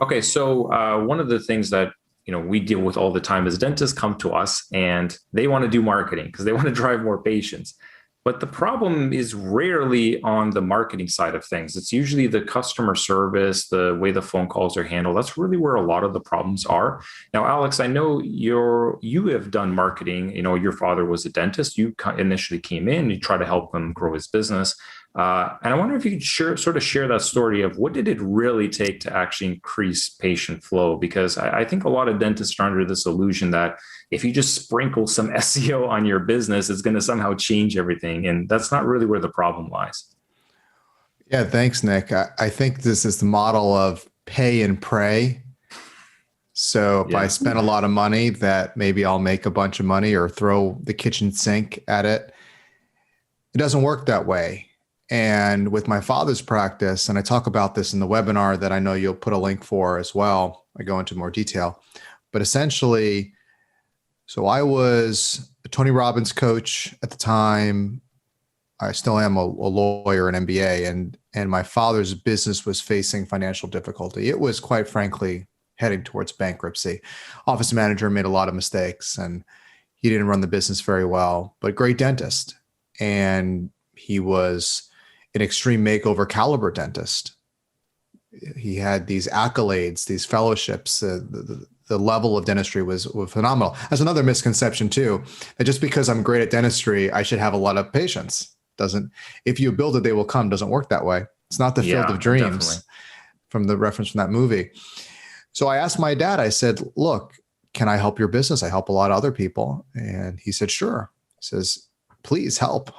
Okay, so one of the things that we deal with all the time is dentists come to us and they want to do marketing because they want to drive more patients. But the problem is rarely on the marketing side of things. It's usually the customer service, the way the phone calls are handled. That's really where a lot of the problems are. Now, Alex, I know you have done marketing. Your father was a dentist. You initially came in, you try to help him grow his business. And I wonder if you could share that story of what did it really take to actually increase patient flow? Because I think a lot of dentists are under this illusion that if you just sprinkle some SEO on your business, it's going to somehow change everything. And that's not really where the problem lies. Yeah, thanks, Nick. I think this is the model of pay and pray. So if I spend a lot of money, that maybe I'll make a bunch of money or throw the kitchen sink at it. It doesn't work that way. And with my father's practice, and I talk about this in the webinar that I know you'll put a link for as well, I go into more detail, but essentially, so I was a Tony Robbins coach at the time. I still am a lawyer, an MBA, and my father's business was facing financial difficulty. It was, quite frankly, heading towards bankruptcy. Office manager made a lot of mistakes and he didn't run the business very well, but great dentist. And he was an extreme makeover caliber dentist. He had these accolades, these fellowships. The level of dentistry was phenomenal. That's another misconception too, that just because I'm great at dentistry, I should have a lot of patients. If you build it, they will come. Doesn't work that way. It's not the field of dreams. Definitely. From the reference from that movie. So I asked my dad, I said, look, can I help your business? I help a lot of other people. And he said, sure. He says, please help.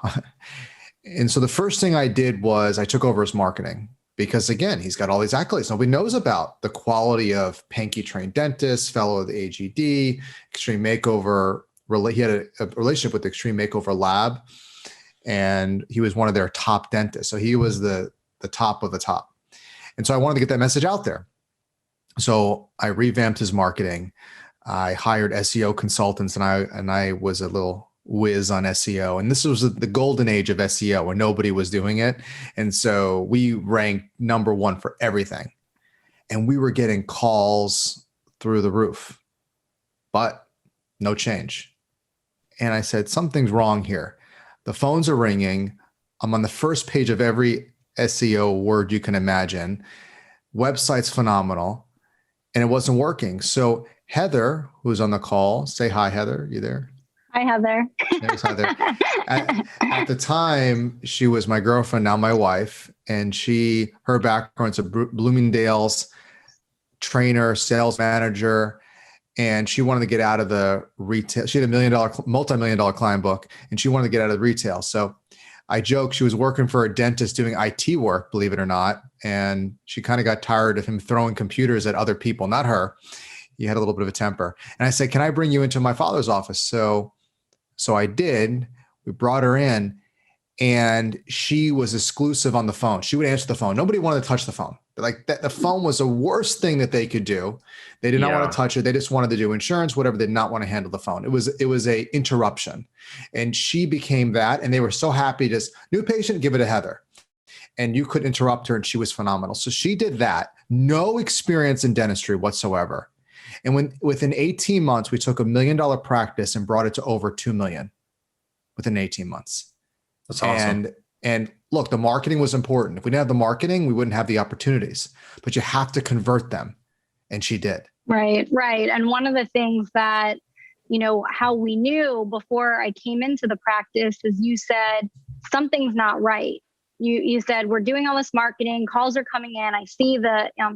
And so the first thing I did was I took over his marketing because, again, he's got all these accolades. Nobody knows about the quality of Pankey trained dentist, fellow of the AGD, Extreme Makeover. He had a relationship with the Extreme Makeover Lab, and he was one of their top dentists. So he was the top of the top. And so I wanted to get that message out there. So I revamped his marketing. I hired SEO consultants, and I was a little whiz on SEO. And this was the golden age of SEO where nobody was doing it. And so we ranked number one for everything. And we were getting calls through the roof, but no change. And I said, something's wrong here. The phones are ringing. I'm on the first page of every SEO word you can imagine. Website's phenomenal. And it wasn't working. So Heather, who's on the call, say hi, Heather. You there? Hi, Heather. There's Heather. At the time, she was my girlfriend, now my wife, and her background's a Bloomingdale's trainer, sales manager, and she wanted to get out of the retail. She had a multi-million-dollar client book, and she wanted to get out of the retail. So I joke she was working for a dentist doing IT work, believe it or not, and she kind of got tired of him throwing computers at other people, not her. He had a little bit of a temper. And I said, can I bring you into my father's office? So I did. We brought her in, and she was exclusive on the phone. She would answer the phone. Nobody wanted to touch the phone. Like that, the phone was the worst thing that they could do. They did not want to touch it. They just wanted to do insurance, whatever. They did not want to handle the phone. It was a interruption, and she became that. And they were so happy. Just new patient, give it to Heather, and you could interrupt her, and she was phenomenal. So she did that. No experience in dentistry whatsoever. And within 18 months, we took $1 million practice and brought it to over 2 million within 18 months. That's awesome. And look, the marketing was important. If we didn't have the marketing, we wouldn't have the opportunities, but you have to convert them. And she did. Right. And one of the things that, how we knew before I came into the practice is you said, something's not right. You said, we're doing all this marketing, calls are coming in. I see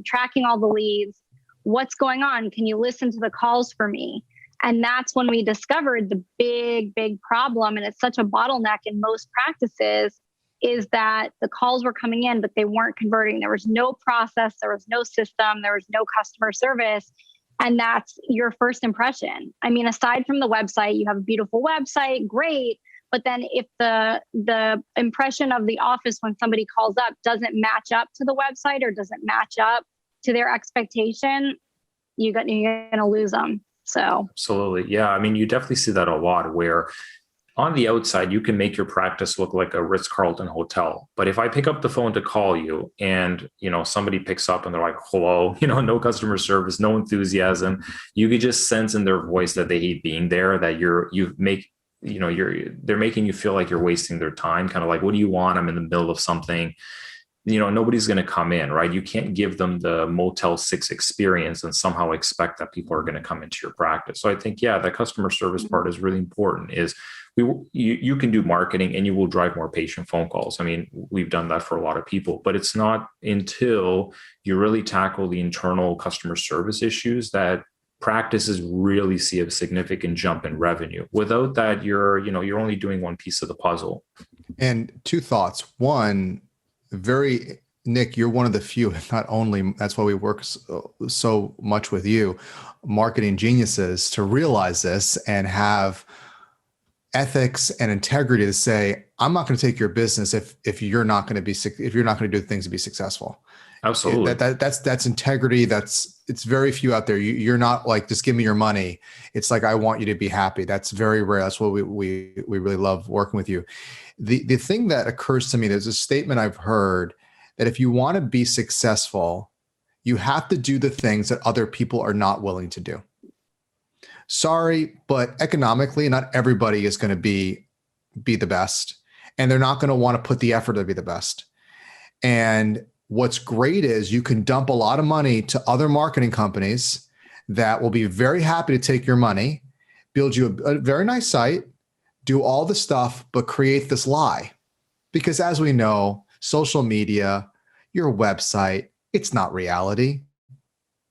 tracking all the leads. What's going on? Can you listen to the calls for me? And that's when we discovered the big problem. And it's such a bottleneck in most practices is that the calls were coming in, but they weren't converting. There was no process. There was no system. There was no customer service. And that's your first impression. I mean, aside from the website, you have a beautiful website, great. But then if the impression of the office when somebody calls up doesn't match up to the website or doesn't match up to their expectation, you're going to lose them. So absolutely. Yeah. I mean, you definitely see that a lot where on the outside, you can make your practice look like a Ritz-Carlton hotel. But if I pick up the phone to call you and, somebody picks up and they're like, hello, no customer service, no enthusiasm, you could just sense in their voice that they hate being there, that they're making you feel like you're wasting their time. Kind of like, what do you want? I'm in the middle of something. Nobody's going to come in, right? You can't give them the Motel 6 experience and somehow expect that people are going to come into your practice. So I think, the customer service part is really important. You can do marketing and you will drive more patient phone calls. I mean, we've done that for a lot of people, but it's not until you really tackle the internal customer service issues that practices really see a significant jump in revenue. Without that, you're only doing one piece of the puzzle. And two thoughts. One, Nick, you're one of the few, if not only, that's why we work so much with you, marketing geniuses, to realize this and have ethics and integrity to say, I'm not going to take your business if you're not going to do things to be successful. Absolutely. That's integrity. It's very few out there. You're not like, just give me your money. It's like, I want you to be happy. That's very rare. That's what we really love working with you. The thing that occurs to me, there's a statement I've heard that if you want to be successful, you have to do the things that other people are not willing to do. Sorry, but economically, not everybody is going to be the best, and they're not going to want to put the effort to be the best. And what's great is you can dump a lot of money to other marketing companies that will be very happy to take your money, build you a very nice site, do all the stuff, but create this lie. Because as we know, social media, your website, it's not reality.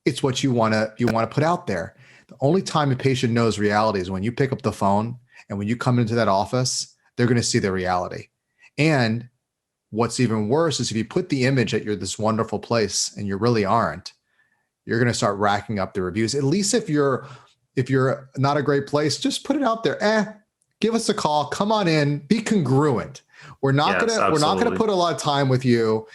It's what you want to put out there. The only time a patient knows reality is when you pick up the phone, and when you come into that office, they're going to see the reality. And what's even worse is if you put the image that you're this wonderful place and you really aren't, you're going to start racking up the reviews. At least if you're not a great place, just put it out there. Give us a call. Come on in. Be congruent. We're not going to put a lot of time with you,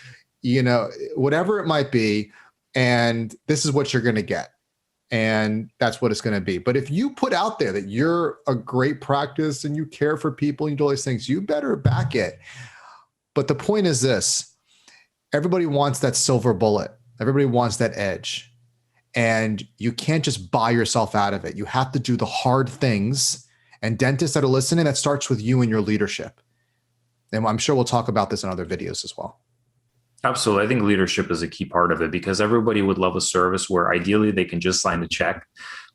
whatever it might be. And this is what you're going to get. And that's what it's going to be. But if you put out there that you're a great practice and you care for people and you do all these things, you better back it. But the point is this: everybody wants that silver bullet. Everybody wants that edge. And you can't just buy yourself out of it. You have to do the hard things. And dentists that are listening, that starts with you and your leadership. And I'm sure we'll talk about this in other videos as well. Absolutely. I think leadership is a key part of it, because everybody would love a service where ideally they can just sign a check,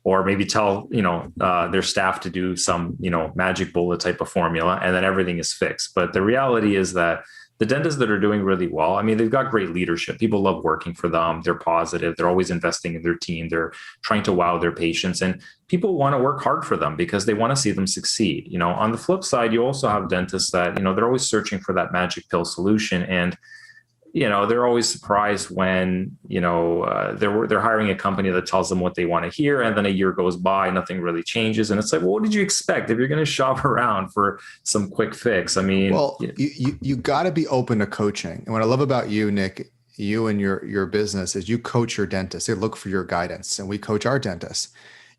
or maybe tell, their staff to do some, magic bullet type of formula, and then everything is fixed. But the reality is that the dentists that are doing really well, I mean, they've got great leadership. People love working for them. They're positive. They're always investing in their team. They're trying to wow their patients, and people want to work hard for them because they want to see them succeed. On the flip side, you also have dentists that, they're always searching for that magic pill solution. And they're always surprised when, they're hiring a company that tells them what they want to hear. And then a year goes by, nothing really changes. And it's like, well, what did you expect if you're going to shop around for some quick fix? I mean, well, you got to be open to coaching. And what I love about you, Nick, you and your business, is you coach your dentists. They look for your guidance, and we coach our dentists.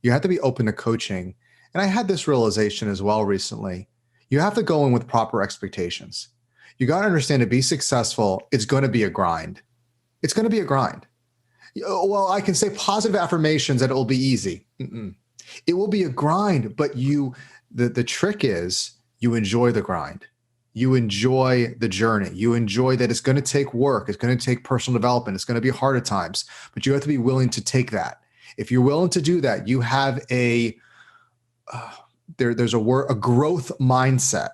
You have to be open to coaching. And I had this realization as well recently. You have to go in with proper expectations. You got to understand, to be successful, it's going to be a grind. It's going to be a grind. Well, I can say positive affirmations that it will be easy. It will be a grind, but the trick is you enjoy the grind. You enjoy the journey. You enjoy that it's going to take work. It's going to take personal development. It's going to be hard at times, but you have to be willing to take that. If you're willing to do that, you have there's a growth mindset,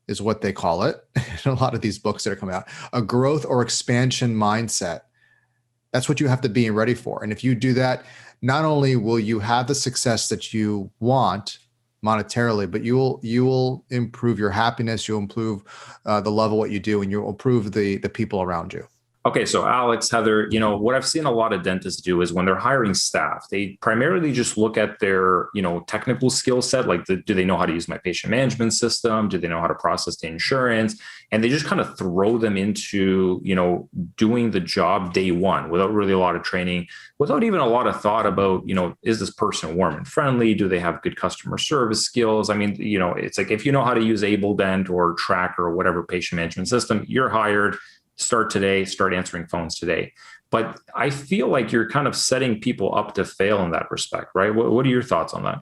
is what they call it in a lot of these books that are coming out. A growth or expansion mindset. That's what you have to be ready for. And if you do that, not only will you have the success that you want monetarily, but you will improve your happiness. You'll improve the love of what you do, and you'll improve the people around you. Okay, so Alex, Heather, what I've seen a lot of dentists do is when they're hiring staff, they primarily just look at their, technical skill set. Like, do they know how to use my patient management system? Do they know how to process the insurance? And they just kind of throw them into, doing the job day one without really a lot of training, without even a lot of thought about, is this person warm and friendly? Do they have good customer service skills? I mean, it's like, if you know how to use AbleDent or Tracker or whatever patient management system, you're hired. Start today, start answering phones today. But I feel like you're kind of setting people up to fail in that respect, right? What are your thoughts on that?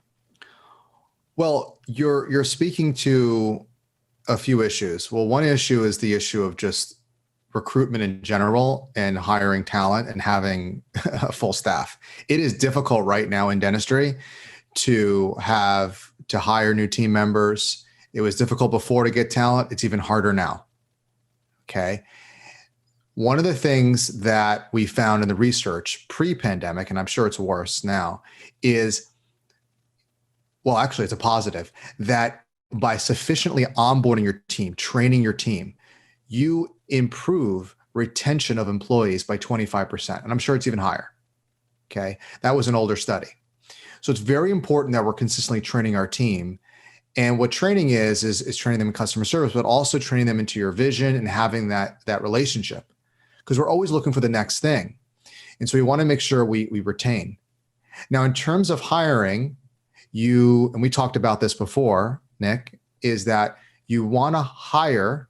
Well, you're speaking to a few issues. Well, one issue is the issue of just recruitment in general and hiring talent and having a full staff. It is difficult right now in dentistry to hire new team members. It was difficult before to get talent. It's even harder now. Okay. One of the things that we found in the research pre-pandemic, and I'm sure it's worse now, is, well, actually it's a positive, that by sufficiently onboarding your team, training your team, you improve retention of employees by 25%. And I'm sure it's even higher. Okay. That was an older study. So it's very important that we're consistently training our team. And what training is training them in customer service, but also training them into your vision and having that relationship. Because we're always looking for the next thing. And so we want to make sure we retain. Now, in terms of hiring, and we talked about this before, Nick, is that you want to hire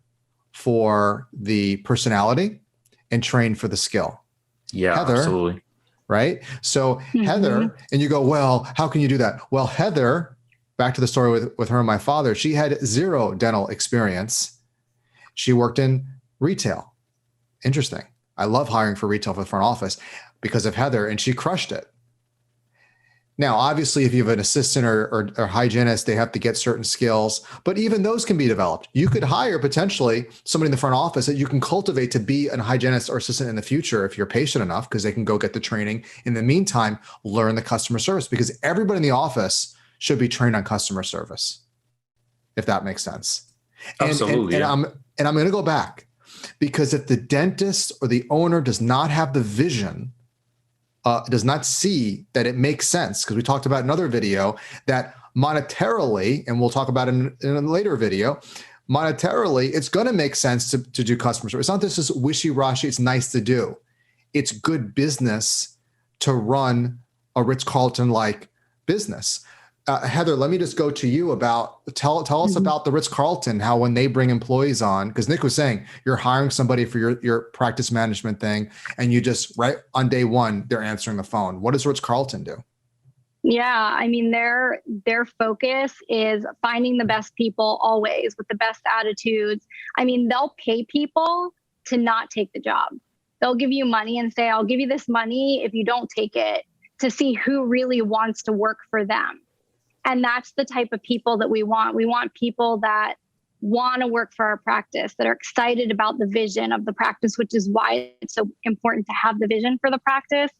for the personality and train for the skill. Yeah, Heather, absolutely. Right? So Heather, and you go, well, how can you do that? Well, Heather, back to the story with her and my father, she had zero dental experience. She worked in retail. Interesting. I love hiring for retail for the front office because of Heather, and she crushed it. Now, obviously, if you have an assistant or hygienist, they have to get certain skills, but even those can be developed. You could hire potentially somebody in the front office that you can cultivate to be a hygienist or assistant in the future if you're patient enough, because they can go get the training. In the meantime, learn the customer service, because everybody in the office should be trained on customer service, if that makes sense. Absolutely. And I'm going to go back. Because if the dentist or the owner does not have the vision, does not see that it makes sense, because we talked about in another video that monetarily, and we'll talk about in a later video, monetarily, it's going to make sense to do customer service. It's not this is wishy-washy, it's nice to do. It's good business to run a Ritz-Carlton-like business. Heather, let me just go to you about, tell us about the Ritz-Carlton, how when they bring employees on, because Nick was saying you're hiring somebody for your practice management thing, and you just, right on day one, they're answering the phone. What does Ritz-Carlton do? Yeah, I mean, their focus is finding the best people always with the best attitudes. I mean, they'll pay people to not take the job. They'll give you money and say, I'll give you this money if you don't take it, to see who really wants to work for them. And that's the type of people that we want. We want people that want to work for our practice, that are excited about the vision of the practice, which is why it's so important to have the vision for the practice.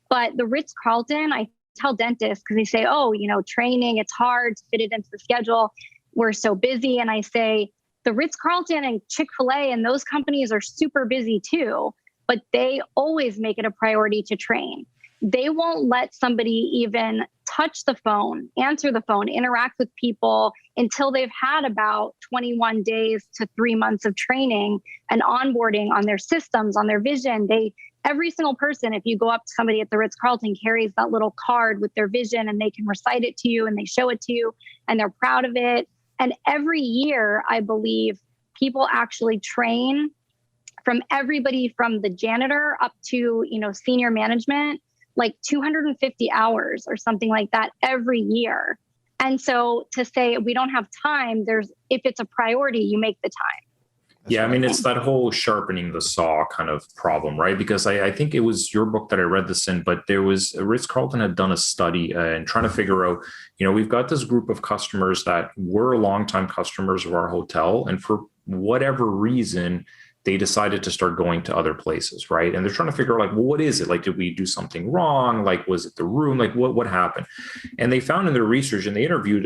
But the Ritz-Carlton, I tell dentists, because they say, oh, training, it's hard to fit it into the schedule. We're so busy. And I say, the Ritz-Carlton and Chick-fil-A and those companies are super busy too, but they always make it a priority to train. They won't let somebody even touch the phone, answer the phone, interact with people until they've had about 21 days to 3 months of training and onboarding on their systems, on their vision. Every single person, if you go up to somebody at the Ritz-Carlton, carries that little card with their vision, and they can recite it to you and they show it to you and they're proud of it. And every year, I believe, people actually train from everybody from the janitor up to, senior management, like 250 hours or something like that every year. And so to say we don't have time, if it's a priority, you make the time. Yeah, I mean, it's that whole sharpening the saw kind of problem, right? Because I think it was your book that I read this in, but there was Ritz-Carlton had done a study and trying to figure out, we've got this group of customers that were longtime customers of our hotel, and for whatever reason, they decided to start going to other places, right? And they're trying to figure out, well, what is it? Like, did we do something wrong? Like, was it the room? Like, what happened? And they found in their research, and they interviewed,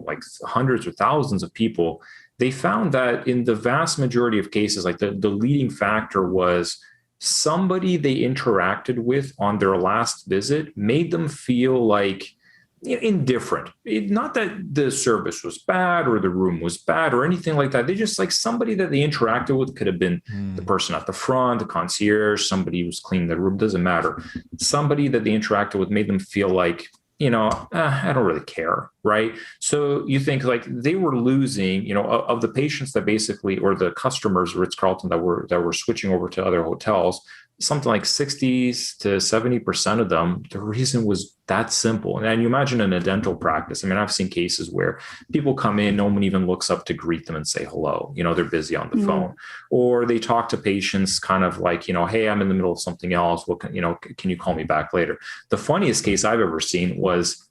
like hundreds or thousands of people, they found that in the vast majority of cases, like the leading factor was somebody they interacted with on their last visit made them feel like indifferent. Not that the service was bad or the room was bad or anything like that. They just like somebody that they interacted with. Could have been the person at the front, the concierge, somebody who's cleaning the room, doesn't matter. Somebody that they interacted with made them feel like, I don't really care, right? So you think like they were losing, of the patients that basically, or the customers, Ritz-Carlton that were switching over to other hotels, something like 60 to 70% of them, the reason was that simple. And you imagine in a dental practice, I mean, I've seen cases where people come in, no one even looks up to greet them and say hello. They're busy on the phone, or they talk to patients kind of like, hey, I'm in the middle of something else. What can you call me back later? The funniest case I've ever seen was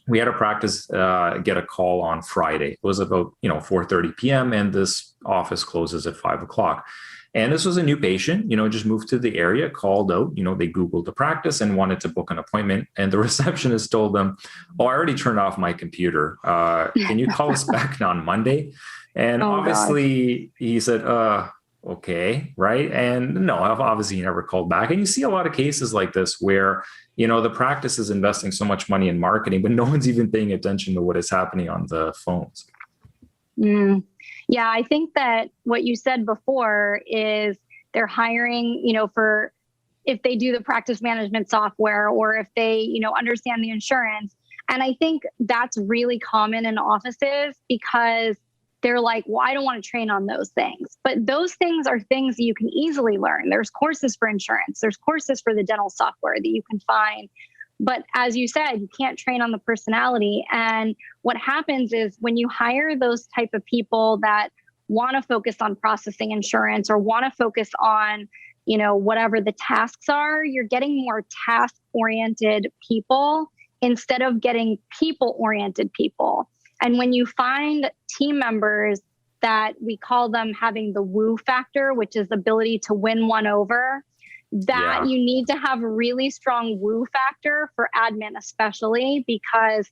we had a practice get a call on Friday. It was about 4:30 p.m. and this office closes at 5 o'clock. And this was a new patient, just moved to the area, called out, they Googled the practice and wanted to book an appointment. And the receptionist told them, I already turned off my computer. Can you call us back on Monday? And obviously he said, okay, right? And no, obviously he never called back. And you see a lot of cases like this where, the practice is investing so much money in marketing, but no one's even paying attention to what is happening on the phones. Yeah, I think that what you said before is they're hiring, for if they do the practice management software or if they, understand the insurance. And I think that's really common in offices because they're like, well, I don't want to train on those things. But those things are things that you can easily learn. There's courses for insurance. There's courses for the dental software that you can find. But as you said, you can't train on the personality. And what happens is when you hire those type of people that want to focus on processing insurance or want to focus on, whatever the tasks are, you're getting more task-oriented people instead of getting people-oriented people. And when you find team members that we call them having the woo factor, which is the ability to win one over, that you need to have a really strong woo factor for admin, especially because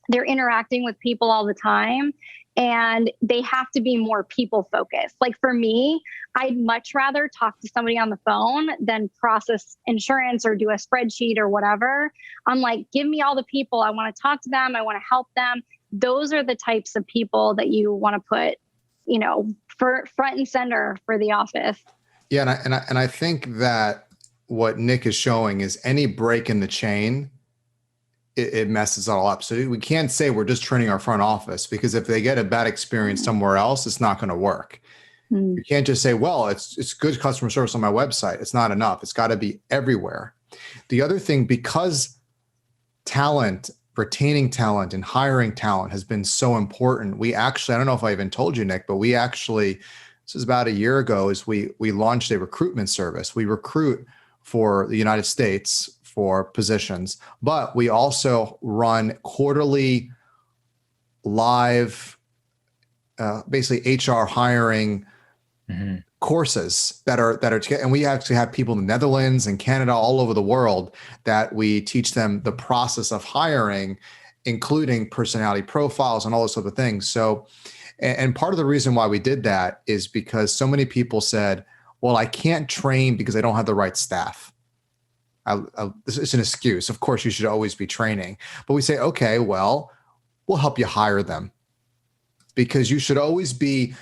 they're interacting with people all the time and they have to be more people focused. Like for me, I'd much rather talk to somebody on the phone than process insurance or do a spreadsheet or whatever. I'm like, give me all the people. I want to talk to them. I want to help them. Those are the types of people that you want to put, for front and center for the office. Yeah, and I think that what Nick is showing is any break in the chain, it messes it all up. So we can't say we're just training our front office because if they get a bad experience somewhere else, it's not going to work. You can't just say, well, it's good customer service on my website. It's not enough. It's got to be everywhere. The other thing, because retaining talent and hiring talent has been so important, we actually, I don't know if I even told you, Nick, but we actually, this is about a year ago, is we launched a recruitment service. We recruit for the United States for positions, but we also run quarterly live, basically HR hiring courses that are, and we actually have people in the Netherlands and Canada, all over the world, that we teach them the process of hiring, including personality profiles and all those sort of things. So, and part of the reason why we did that is because so many people said, well, I can't train because I don't have the right staff. It's an excuse. Of course, you should always be training, but we say, okay, well, we'll help you hire them, because you should always be.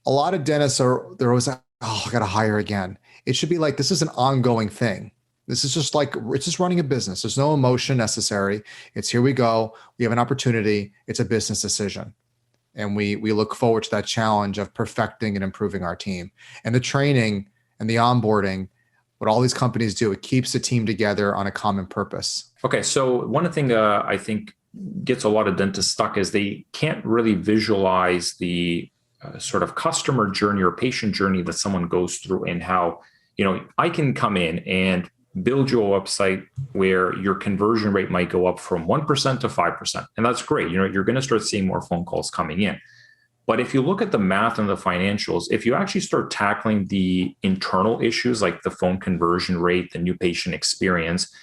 A lot of dentists they're always like, oh, I got to hire again. It should be like, this is an ongoing thing. This is just like, it's just running a business. There's no emotion necessary. It's here we go. We have an opportunity. It's a business decision. And we look forward to that challenge of perfecting and improving our team. And the training and the onboarding, what all these companies do, it keeps the team together on a common purpose. Okay. So one thing I think gets a lot of dentists stuck is they can't really visualize the sort of customer journey or patient journey that someone goes through, and how, I can come in and build you a website where your conversion rate might go up from 1% to 5%. And that's great. You're going to start seeing more phone calls coming in. But if you look at the math and the financials, if you actually start tackling the internal issues like the phone conversion rate, the new patient experience,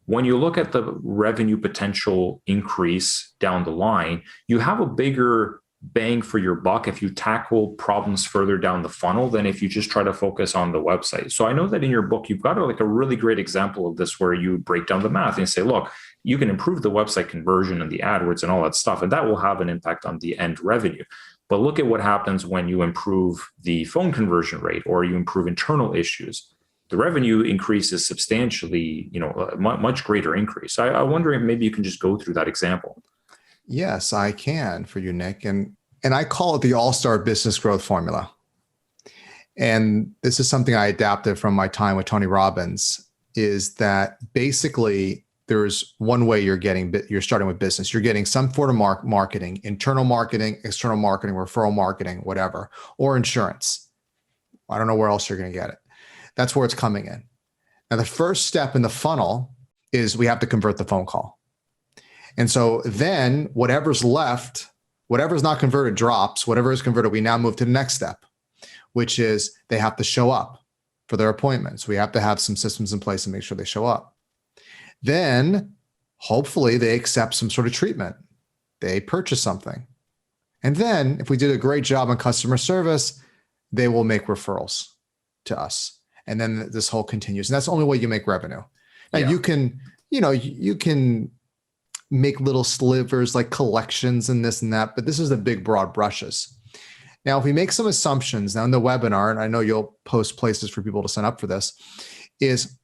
when you look at the revenue potential increase down the line, you have a bigger bang for your buck if you tackle problems further down the funnel than if you just try to focus on the website. So I know that in your book, you've got a really great example of this where you break down the math and say, look, you can improve the website conversion and the AdWords and all that stuff, and that will have an impact on the end revenue. But look at what happens when you improve the phone conversion rate or you improve internal issues. The revenue increases substantially, a much greater increase. I wonder if maybe you can just go through that example. Yes, I can for you, Nick. And I call it the all-star business growth formula. And this is something I adapted from my time with Tony Robbins, is that basically there's one way you're starting with business. You're getting some form of marketing, internal marketing, external marketing, referral marketing, whatever, or insurance. I don't know where else you're going to get it. That's where it's coming in. Now, the first step in the funnel is we have to convert the phone call. And so then whatever's left, whatever's not converted drops, whatever is converted, we now move to the next step, which is they have to show up for their appointments. We have to have some systems in place to make sure they show up. Then hopefully they accept some sort of treatment. They purchase something. And then if we did a great job on customer service, they will make referrals to us. And then this whole continues. And that's the only way you make revenue. Now you can make little slivers like collections and this and that, but this is the big broad brushes. Now, if we make some assumptions now in the webinar, and I know you'll post places for people to sign up for this, is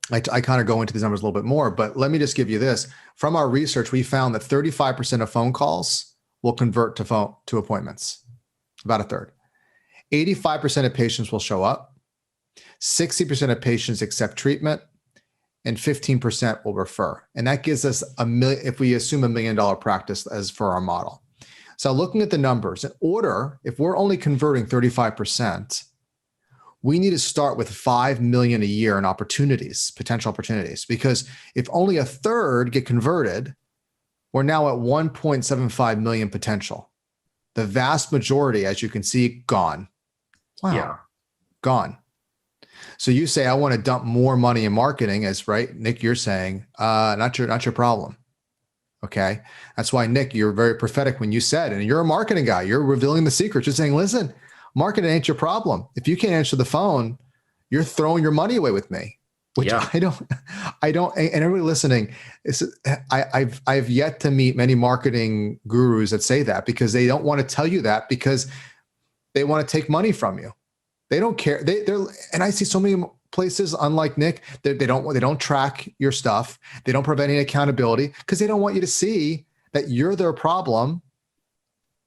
I kind of go into these numbers a little bit more, but let me just give you this. From our research, we found that 35% of phone calls will convert to appointments, about a third. 85% of patients will show up. 60% of patients accept treatment, and 15% will refer. And that gives us if we assume $1 million practice as for our model. So looking at the numbers, if we're only converting 35%, we need to start with 5 million a year in potential opportunities, because if only a third get converted, we're now at 1.75 million potential. The vast majority, as you can see, gone. Wow. Yeah. Gone. So you say, I want to dump more money in marketing, as right, Nick, you're saying, not your problem. Okay. That's why, Nick, you're very prophetic when you said, and you're a marketing guy, you're revealing the secrets. You're saying, listen, marketing ain't your problem. If you can't answer the phone, you're throwing your money away with me, which I don't, and everybody listening, I've yet to meet many marketing gurus that say that, because they don't want to tell you that because they want to take money from you. They don't care. And I see so many places, unlike Nick, they don't track your stuff. They don't provide any accountability because they don't want you to see that you're their problem,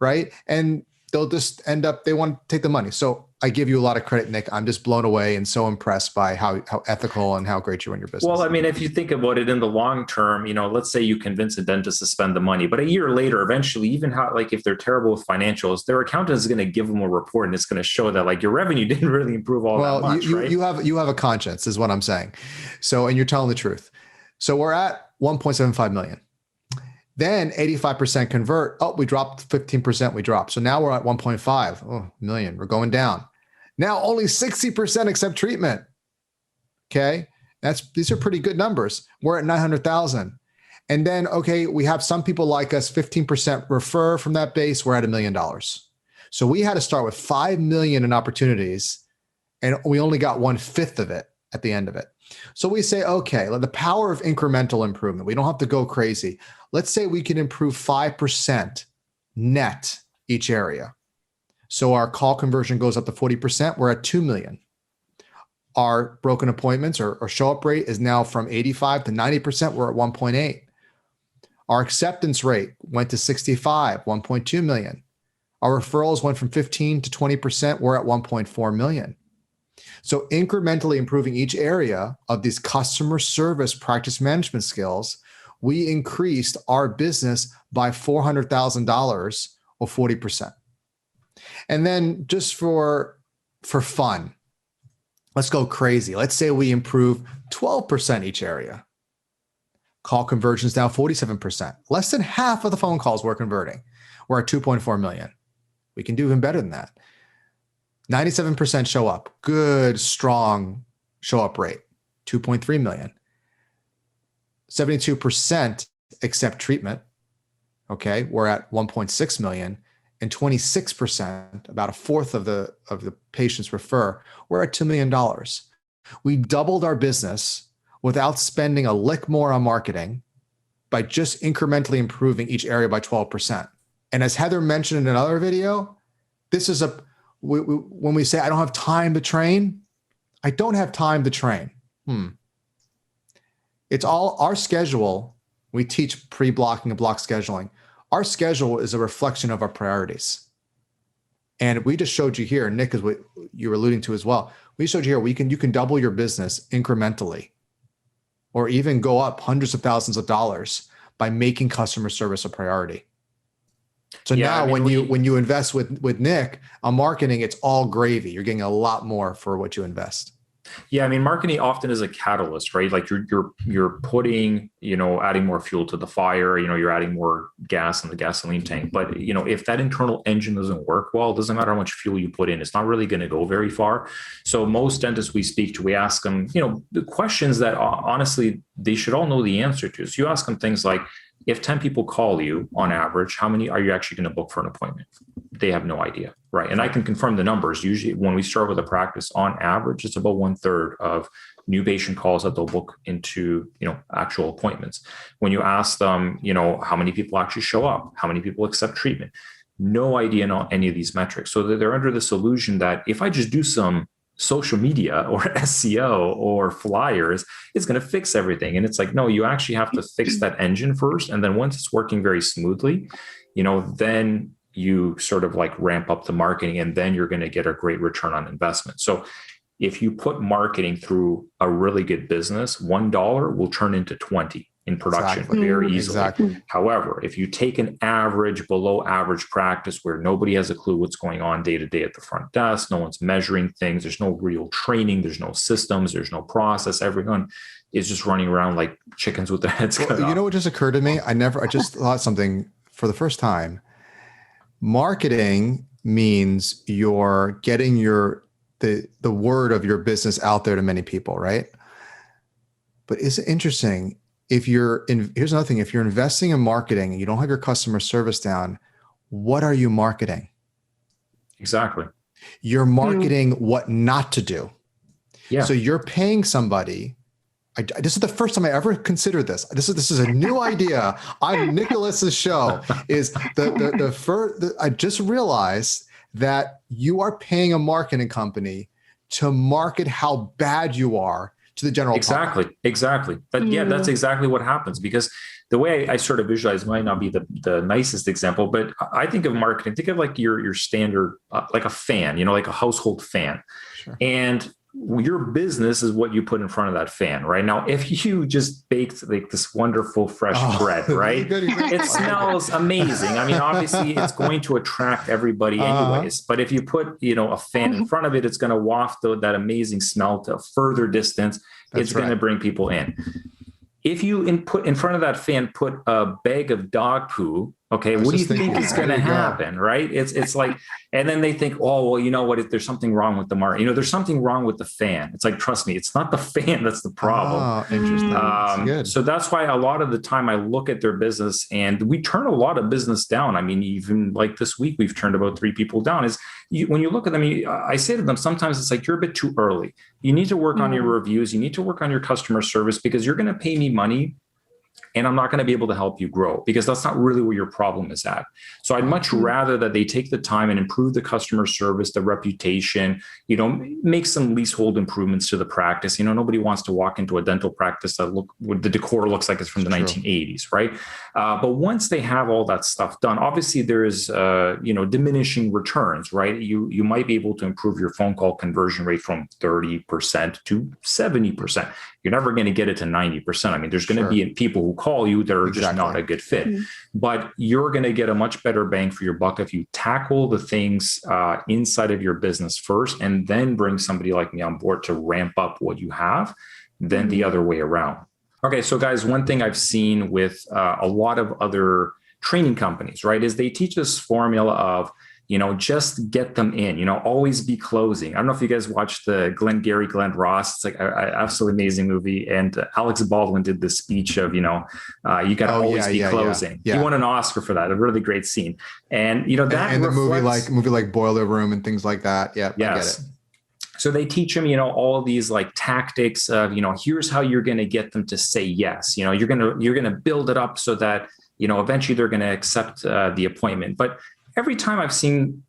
right? And they'll just they want to take the money. So I give you a lot of credit, Nick. I'm just blown away and so impressed by how ethical and how great you run your business. Well, I mean, if you think about it in the long term, let's say you convince a dentist to spend the money, but a year later, eventually, even if they're terrible with financials, their accountant is going to give them a report and it's going to show that your revenue didn't really improve all that much, right? You have a conscience is what I'm saying. So, and you're telling the truth. So we're at 1.75 million. Then 85% convert. Oh, we dropped 15%. We dropped. So now we're at 1.5 million. We're going down. Now only 60% accept treatment. Okay. These are pretty good numbers. We're at 900,000. And then, okay, we have some people like us, 15% refer from that base. We're at $1 million. So we had to start with 5 million in opportunities, and we only got 1/5 of it at the end of it. So we say, okay, the power of incremental improvement. We don't have to go crazy. Let's say we can improve 5% net each area. So our call conversion goes up to 40%. We're at 2 million. Our broken appointments or show up rate is now from 85 to 90%. We're at 1.8. Our acceptance rate went to 65, 1.2 million. Our referrals went from 15 to 20%. We're at 1.4 million. So incrementally improving each area of these customer service practice management skills, we increased our business by $400,000 or 40%. And then just for fun, let's go crazy. Let's say we improve 12% each area. Call conversions down 47%. Less than half of the phone calls we're converting. We're at 2.4 million. We can do even better than that. 97% show up. Good, strong show up rate. 2.3 million. 72% accept treatment. Okay, we're at 1.6 million. and 26%, about a fourth of the patients refer, we're at $2 million. We doubled our business without spending a lick more on marketing by just incrementally improving each area by 12%. And as Heather mentioned in another video, this is when we say, I don't have time to train, I don't have time to train. It's all our schedule. We teach pre-blocking and block scheduling. Our schedule is a reflection of our priorities. And we just showed you here, Nick, is what you were alluding to as well. We showed you here, you can double your business incrementally, or even go up hundreds of thousands of dollars by making customer service a priority. So now when you invest with Nick on marketing, it's all gravy. You're getting a lot more for what you invest. Yeah, I mean, marketing often is a catalyst, right? Like you're putting, adding more fuel to the fire, you're adding more gas in the gasoline tank. But, if that internal engine doesn't work well, it doesn't matter how much fuel you put in, it's not really going to go very far. So most dentists we speak to, we ask them, the questions that honestly, they should all know the answer to. So you ask them things like, if 10 people call you on average, how many are you actually going to book for an appointment? They have no idea, right? And I can confirm the numbers. Usually when we start with a practice, on average, it's about 1/3 of new patient calls that they'll book into, actual appointments. When you ask them, how many people actually show up, how many people accept treatment, no idea on any of these metrics. So they're under this illusion that if I just do some social media or SEO or flyers, it's going to fix everything. And it's like, no, you actually have to fix that engine first. And then once it's working very smoothly, then you sort of like ramp up the marketing, and then you're going to get a great return on investment. So if you put marketing through a really good business, $1 will turn into 20 in production very easily. Exactly. However, if you take an average, below average practice where nobody has a clue what's going on day to day at the front desk, no one's measuring things, there's no real training, there's no systems, there's no process, everyone is just running around like chickens with their heads cut off. What just occurred to me? I just thought something for the first time. Marketing means you're getting the word of your business out there to many people, right? But is it interesting? Here's another thing, if you're investing in marketing and you don't have your customer service down, what are you marketing? Exactly. You're marketing what not to do. Yeah. So you're paying somebody. This is the first time I ever considered this. This is a new idea on Nicholas's show. I just realized that you are paying a marketing company to market how bad you are to the general public. Exactly. That's exactly what happens, because the way I sort of visualize might not be the nicest example, but I think of marketing, think of like your standard, like a fan, like a household fan. Sure. And your business is what you put in front of that fan, right? Now, if you just baked like this wonderful fresh bread, right? It smells amazing. I mean, obviously it's going to attract everybody anyways, but if you put, a fan in front of it, it's going to waft that amazing smell to a further distance. It's going to bring people in. If you put in front of that fan, put a bag of dog poo, okay, what do you think is going to happen, right? It's like, and then they think, oh, well, you know what? If there's something wrong with the market, there's something wrong with the fan. It's like, trust me, it's not the fan that's the problem. Oh, interesting. So that's why a lot of the time I look at their business, and we turn a lot of business down. I mean, even like this week, we've turned about 3 people down. When you look at them, I say to them, sometimes it's like, you're a bit too early. You need to work on your reviews. You need to work on your customer service, because you're going to pay me money and I'm not going to be able to help you grow, because that's not really where your problem is at. So I'd much rather that they take the time and improve the customer service, the reputation, make some leasehold improvements to the practice. Nobody wants to walk into a dental practice that the decor looks like it's from the 1980s, right? But once they have all that stuff done, obviously there is, diminishing returns, right? You might be able to improve your phone call conversion rate from 30% to 70%. You're never going to get it to 90%. I mean, there's going to be people who call you that are just not a good fit, but you're going to get a much better bang for your buck if you tackle the things inside of your business first, and then bring somebody like me on board to ramp up what you have, than the other way around. Okay. So guys, one thing I've seen with a lot of other training companies, right, is they teach this formula of, just get them in, always be closing. I don't know if you guys watched the Glenn Ross. It's like an absolutely amazing movie. And Alex Baldwin did this speech of, you got to always be closing. Yeah. He won an Oscar for that. A really great scene. And, that and the movie like Boiler Room and things like that. Yeah. Yes. I get it. So they teach them, all these like tactics of, here's how you're going to get them to say yes. You're going to build it up so that, eventually they're going to accept the appointment. But every time I've seen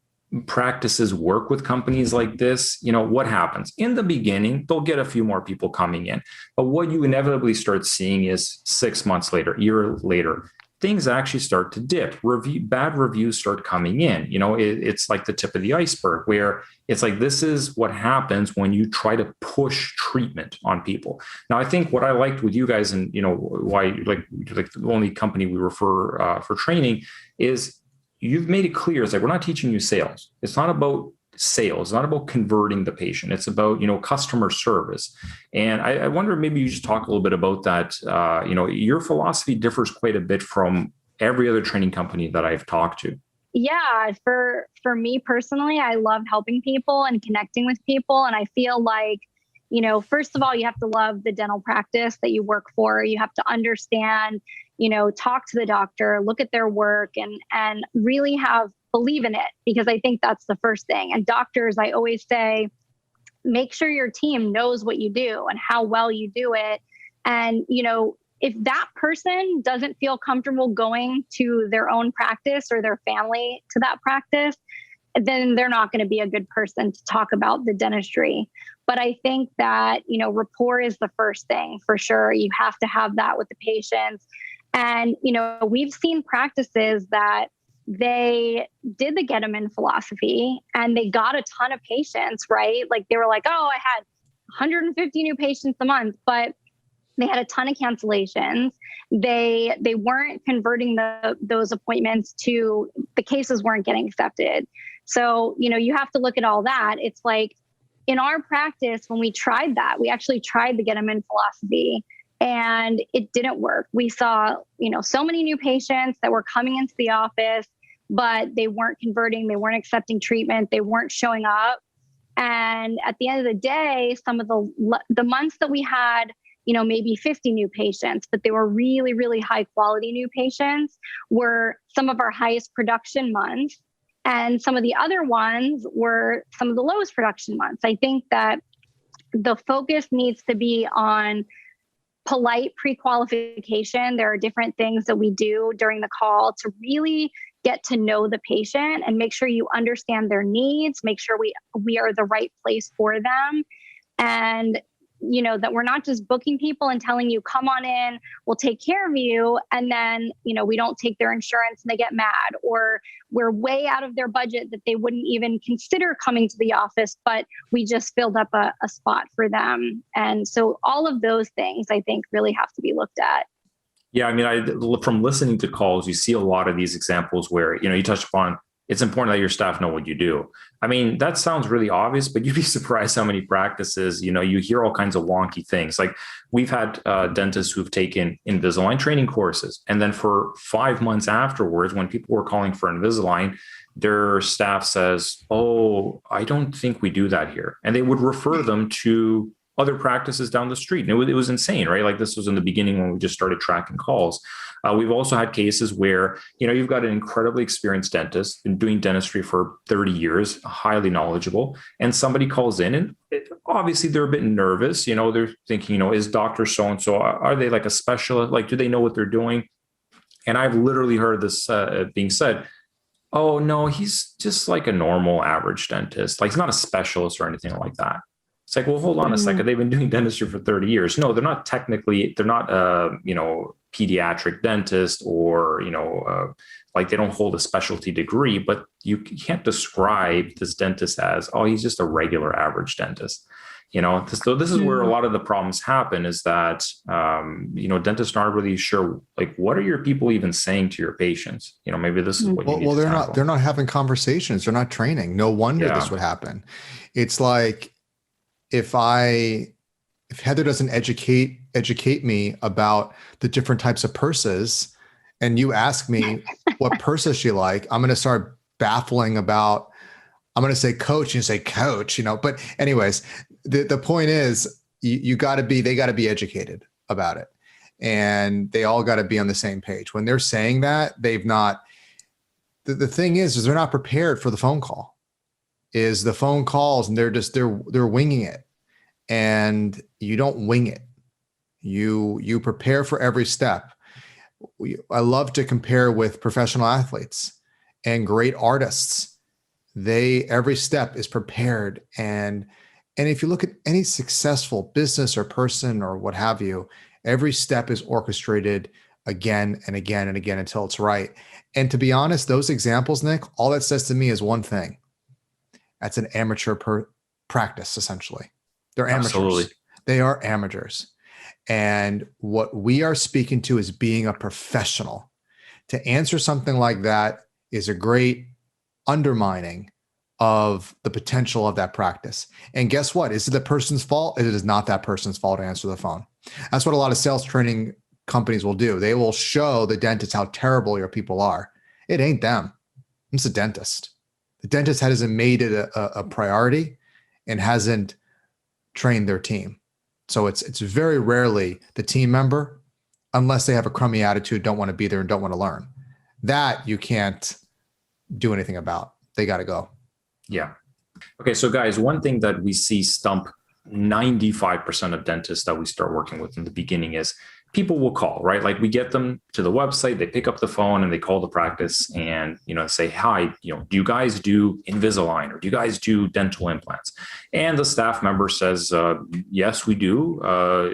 practices work with companies like this, what happens? In the beginning, they'll get a few more people coming in. But what you inevitably start seeing is 6 months later, year later, things actually start to dip. Bad reviews start coming in. It's like the tip of the iceberg, where it's like, this is what happens when you try to push treatment on people. Now, I think what I liked with you guys, and why like the only company we refer for training, is you've made it clear. It's like, we're not teaching you sales. It's not about sales. It's not about converting the patient. It's about, customer service. And I wonder, maybe you just talk a little bit about that. Your philosophy differs quite a bit from every other training company that I've talked to. Yeah. For me personally, I love helping people and connecting with people. And I feel like, first of all, you have to love the dental practice that you work for. You have to understand, talk to the doctor, look at their work, and really believe in it, because I think that's the first thing. And doctors, I always say, make sure your team knows what you do and how well you do it. And, if that person doesn't feel comfortable going to their own practice or their family to that practice, then they're not going to be a good person to talk about the dentistry. But I think that, rapport is the first thing for sure. You have to have that with the patients. And, we've seen practices that they did the get them in philosophy and they got a ton of patients, right? Like they were like, oh, I had 150 new patients a month, but they had a ton of cancellations. They weren't converting those appointments to, the cases weren't getting accepted. So, you have to look at all that. It's like in our practice, when we tried that, we actually tried the get them in philosophy and it didn't work. We saw, so many new patients that were coming into the office, but they weren't converting, they weren't accepting treatment, they weren't showing up. And at the end of the day, some of the months that we had, maybe 50 new patients, but they were really, really high quality new patients, were some of our highest production months. And some of the other ones were some of the lowest production months. I think that the focus needs to be on polite pre-qualification. There are different things that we do during the call to really get to know the patient and make sure you understand their needs, make sure we are the right place for them. And that we're not just booking people and telling you, come on in, we'll take care of you. And then, we don't take their insurance and they get mad, or we're way out of their budget that they wouldn't even consider coming to the office, but we just filled up a spot for them. And so all of those things, I think, really have to be looked at. Yeah. I mean, from listening to calls, you see a lot of these examples where, you touched upon, it's important that your staff know what you do. I mean, that sounds really obvious, but you'd be surprised how many practices, you hear all kinds of wonky things. Like we've had dentists who've taken Invisalign training courses. And then for 5 months afterwards, when people were calling for Invisalign, their staff says, oh, I don't think we do that here. And they would refer them to other practices down the street. And it was insane, right? Like this was in the beginning when we just started tracking calls. We've also had cases where, you've got an incredibly experienced dentist, been doing dentistry for 30 years, highly knowledgeable, and somebody calls in and obviously they're a bit nervous. They're thinking, is Dr. So-and-so, are they like a specialist? Like, do they know what they're doing? And I've literally heard this being said, oh no, he's just like a normal average dentist. Like he's not a specialist or anything like that. It's like, well, hold on a second. They've been doing dentistry for 30 years. No, they're not pediatric dentist or, like they don't hold a specialty degree, but you can't describe this dentist as, oh, he's just a regular average dentist. So this is where a lot of the problems happen is that, dentists aren't really sure, like, what are your people even saying to your patients? Maybe this is what you need to tackle. They're not having conversations. They're not training. No wonder this would happen. It's like, if Heather doesn't educate me about the different types of purses, and you ask me what purse does she like, I'm going to start baffling about, I'm going to say coach, you say coach, but anyways, the point is they got to be educated about it. And they all got to be on the same page. When they're saying that, the thing is they're not prepared for the phone call. Is the phone calls and they're winging it. And you don't wing it. You prepare for every step. I love to compare with professional athletes and great artists. Every step is prepared. And if you look at any successful business or person or what have you, every step is orchestrated again and again and again until it's right. And to be honest, those examples, Nick, all that says to me is one thing. That's an amateur practice, essentially. They're amateurs. Absolutely. They are amateurs. And what we are speaking to is being a professional. To answer something like that is a great undermining of the potential of that practice. And guess what? Is it the person's fault? It is not that person's fault to answer the phone. That's what a lot of sales training companies will do. They will show the dentist how terrible your people are. It ain't them. It's the dentist. The dentist hasn't made it a priority and hasn't trained their team. So it's very rarely the team member, unless they have a crummy attitude, don't want to be there and don't want to learn. That you can't do anything about. They got to go. Yeah. Okay. So guys, one thing that we see stump 95% of dentists that we start working with in the beginning is people will call, right? Like we get them to the website, they pick up the phone and they call the practice and, say, hi, do you guys do Invisalign or do you guys do dental implants? And the staff member says, yes, we do. Are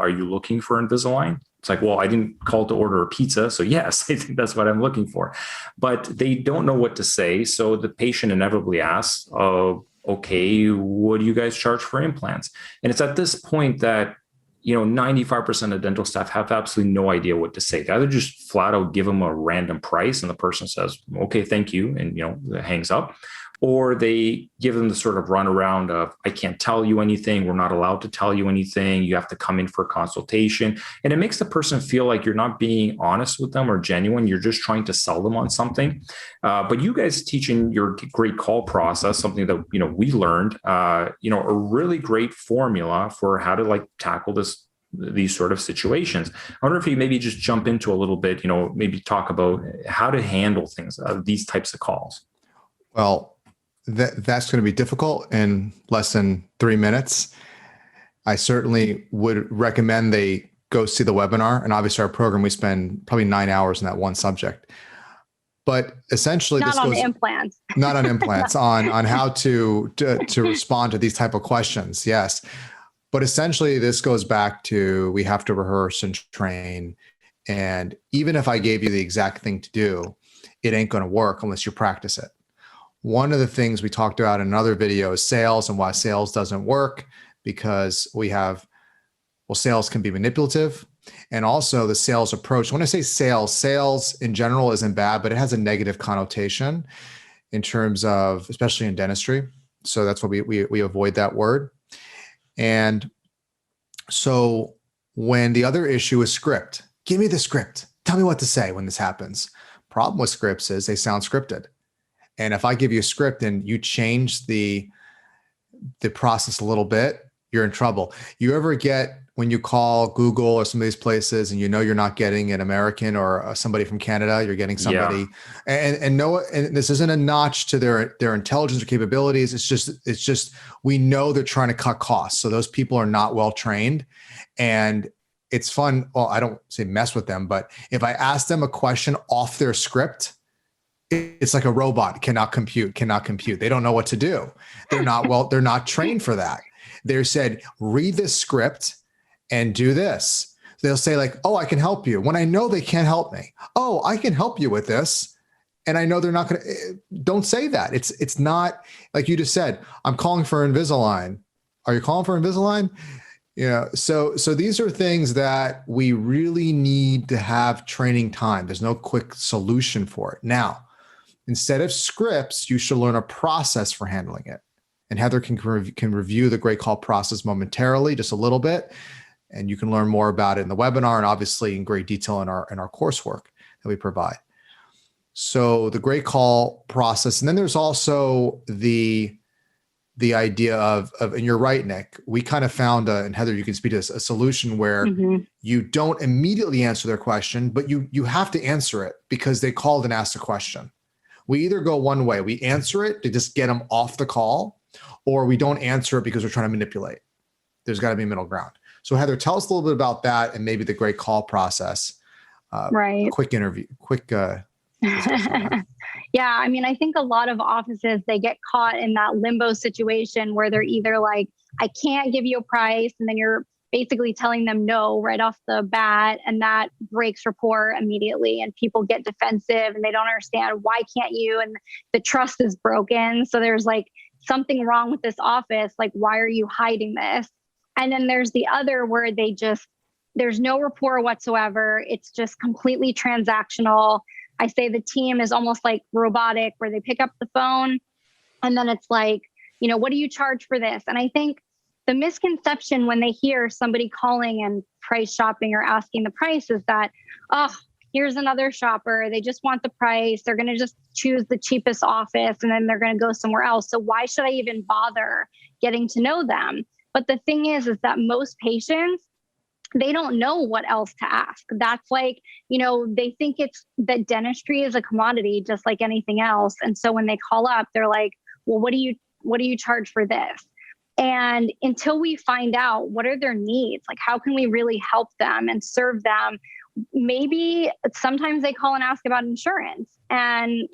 you looking for Invisalign? It's like, well, I didn't call to order a pizza. So yes, I think that's what I'm looking for, but they don't know what to say. So the patient inevitably asks, okay, what do you guys charge for implants? And it's at this point that 95% of dental staff have absolutely no idea what to say. They either just flat out give them a random price and the person says, okay, thank you. And, hangs up, or they give them the sort of runaround of, I can't tell you anything. We're not allowed to tell you anything. You have to come in for a consultation. And it makes the person feel like you're not being honest with them or genuine. You're just trying to sell them on something. But you guys teaching your great call process, something that, we learned, a really great formula for how to tackle these sort of situations. I wonder if you maybe just jump into a little bit, maybe talk about how to handle things, these types of calls. Well, that's going to be difficult in less than 3 minutes. I certainly would recommend they go see the webinar. And obviously our program, we spend probably 9 hours in that one subject. But essentially, not on implants, on how to respond to these type of questions. Yes. But essentially, this goes back to we have to rehearse and train. And even if I gave you the exact thing to do, it ain't going to work unless you practice it. One of the things we talked about in another video is sales and why sales doesn't work, because sales can be manipulative. And also the sales approach. When I say sales in general isn't bad, but it has a negative connotation in terms of, especially in dentistry. So that's why we avoid that word. And so when the other issue is script, give me the script. Tell me what to say when this happens. Problem with scripts is they sound scripted. And if I give you a script and you change the process a little bit, you're in trouble. You ever get when you call Google or some of these places and you're not getting an American or somebody from Canada, you're getting somebody, and this isn't a notch to their intelligence or capabilities. It's just we know they're trying to cut costs. So those people are not well trained, and it's fun. Well, I don't say mess with them, but if I ask them a question off their script, it's like a robot cannot compute. They don't know what to do. They're not trained for that. They're said, read this script and do this. They'll say like, oh, I can help you, when I know they can't help me. Oh, I can help you with this. And I know they're not going to, don't say that. It's not like you just said, I'm calling for Invisalign. Are you calling for Invisalign? So these are things that we really need to have training time. There's no quick solution for it. Now, instead of scripts, you should learn a process for handling it. And Heather can review the great call process momentarily, just a little bit. And you can learn more about it in the webinar and obviously in great detail in our coursework that we provide. So the great call process, and then there's also the idea of, and you're right, Nick, we kind of found, and Heather, you can speak to this, a solution where you don't immediately answer their question, but you have to answer it because they called and asked a question. We either go one way, we answer it to just get them off the call, or we don't answer it because we're trying to manipulate. There's got to be a middle ground. So Heather, tell us a little bit about that and maybe the great call process. Right. Quick interview, quick Yeah, I mean, I think a lot of offices, they get caught in that limbo situation where they're either like, I can't give you a price, and then you're basically telling them no right off the bat, and that breaks rapport immediately, and people get defensive and they don't understand, why can't you? And the trust is broken. So there's like something wrong with this office. Like, why are you hiding this? And then there's the other where there's no rapport whatsoever. It's just completely transactional. I say the team is almost like robotic, where they pick up the phone and then it's like, what do you charge for this? And I think the misconception when they hear somebody calling and price shopping or asking the price is that, oh, here's another shopper. They just want the price. They're going to just choose the cheapest office and then they're going to go somewhere else. So why should I even bother getting to know them? But the thing is that most patients, they don't know what else to ask. That's like, they think it's that dentistry is a commodity, just like anything else. And so when they call up, they're like, well, what do you charge for this? And until we find out what are their needs, like how can we really help them and serve them? Maybe sometimes they call and ask about insurance, and,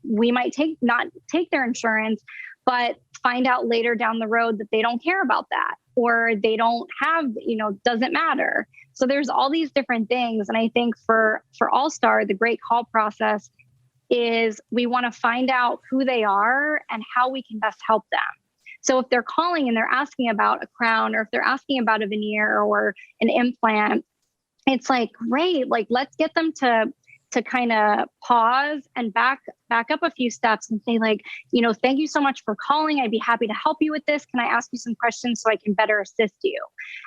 we might not take their insurance, but find out later down the road that they don't care about that, or they don't have, doesn't matter. So there's all these different things. And I think for All-Star, the great call process is we want to find out who they are and how we can best help them. So if they're calling and they're asking about a crown, or if they're asking about a veneer or an implant, it's like, great, like let's get them to kind of pause and back up a few steps and say like, thank you so much for calling. I'd be happy to help you with this. Can I ask you some questions so I can better assist you?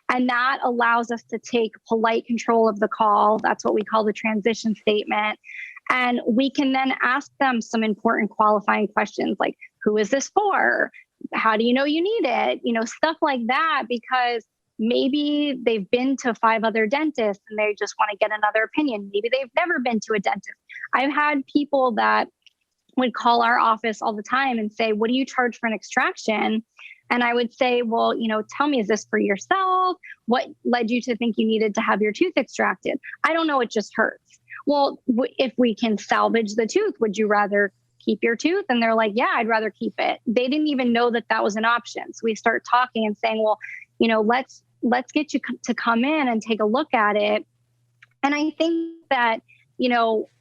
And that allows us to take polite control of the call. That's what we call the transition statement. And we can then ask them some important qualifying questions like, who is this for? How do you know you need it? Stuff like that, because maybe they've been to 5 other dentists and they just want to get another opinion. Maybe they've never been to a dentist. I've had people that would call our office all the time and say, what do you charge for an extraction? And I would say, well, tell me, is this for yourself? What led you to think you needed to have your tooth extracted? I don't know. It just hurts. Well, if we can salvage the tooth, would you rather keep your tooth? And they're like, yeah, I'd rather keep it. They didn't even know that was an option. So we start talking and saying, well, let's get you to come in and take a look at it. And I think that,